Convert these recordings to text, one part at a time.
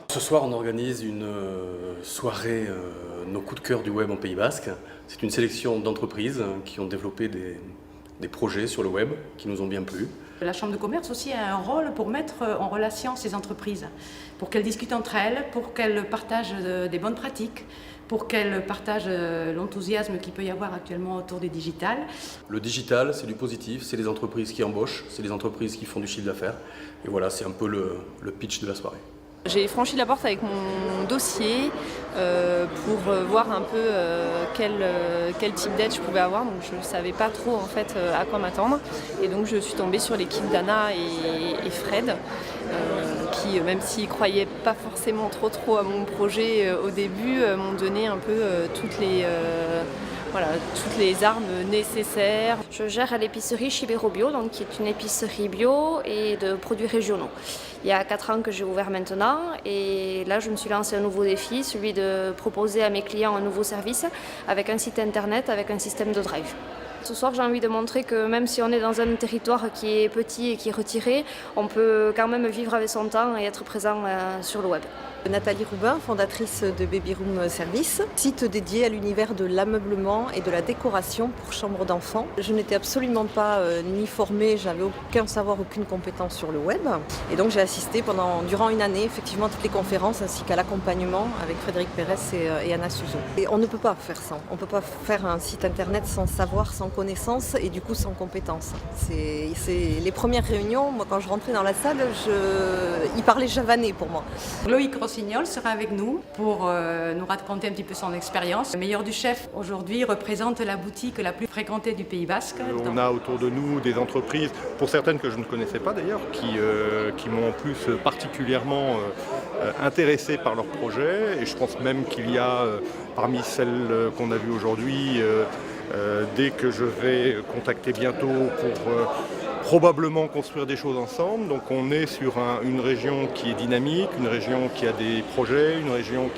Ce soir, on organise une soirée nos coups de cœur du web en Pays Basque. C'est une sélection d'entreprises qui ont développé des projets sur le web qui nous ont bien plu. La Chambre de commerce aussi a un rôle pour mettre en relation ces entreprises, pour qu'elles discutent entre elles, pour qu'elles partagent des bonnes pratiques, pour qu'elles partagent l'enthousiasme qu'il peut y avoir actuellement autour du digital. Le digital, c'est du positif, c'est les entreprises qui embauchent, c'est les entreprises qui font du chiffre d'affaires. Et voilà, c'est un peu le pitch de la soirée. J'ai franchi la porte avec mon dossier pour voir un peu quel type d'aide je pouvais avoir. Donc je ne savais pas trop en fait à quoi m'attendre. Et donc je suis tombée sur l'équipe d'Anna et Fred qui, même s'ils ne croyaient pas forcément trop à mon projet au début, m'ont donné un peu toutes les armes nécessaires. Je gère l'épicerie Chibero Bio, donc qui est une épicerie bio et de produits régionaux. Il y a 4 ans que j'ai ouvert maintenant et là je me suis lancé un nouveau défi, celui de proposer à mes clients un nouveau service avec un site internet, avec un système de drive. Ce soir, j'ai envie de montrer que même si on est dans un territoire qui est petit et qui est retiré, on peut quand même vivre avec son temps et être présent sur le web. Nathalie Roubin, fondatrice de Baby Room Service, site dédié à l'univers de l'ameublement et de la décoration pour chambres d'enfants. Je n'étais absolument pas ni formée, j'avais aucun savoir, aucune compétence sur le web. Et donc j'ai assisté durant une année effectivement à toutes les conférences ainsi qu'à l'accompagnement avec Frédéric Pérez et Anna Suzo. Et on ne peut pas faire ça, on ne peut pas faire un site internet sans savoir, sans connaissance et du coup sans compétence. C'est les premières réunions, moi quand je rentrais dans la salle, ils parlaient javanais pour moi. Loïc Rossignol sera avec nous pour nous raconter un petit peu son expérience. Le meilleur du chef aujourd'hui représente la boutique la plus fréquentée du Pays Basque. On a autour de nous des entreprises, pour certaines que je ne connaissais pas d'ailleurs, qui m'ont en plus particulièrement intéressé par leur projet. Et je pense même qu'il y a parmi celles qu'on a vues aujourd'hui, dès que je vais contacter bientôt pour probablement construire des choses ensemble. Donc on est sur une région qui est dynamique, une région qui a des projets, une région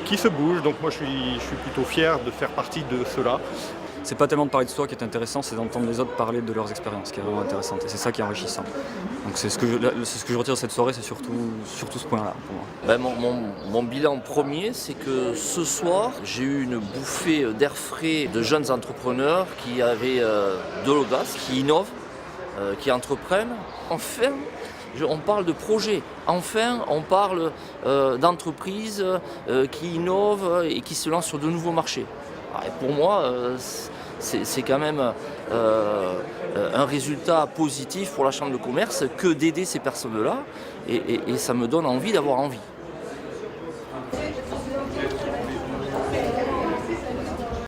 qui se bouge. Donc moi je suis plutôt fier de faire partie de cela. C'est pas tellement de parler de soi qui est intéressant, c'est d'entendre les autres parler de leurs expériences qui est vraiment intéressante. Et c'est ça qui est enrichissant. Donc c'est ce que je retire de cette soirée, c'est surtout ce point-là pour moi. Mon bilan premier, c'est que ce soir, j'ai eu une bouffée d'air frais de jeunes entrepreneurs qui avaient de l'audace, qui innovent, qui entreprennent. Enfin, on parle de projets. Enfin, on parle d'entreprises qui innovent et qui se lancent sur de nouveaux marchés. Et pour moi, c'est quand même un résultat positif pour la Chambre de commerce que d'aider ces personnes-là. Et ça me donne envie d'avoir envie.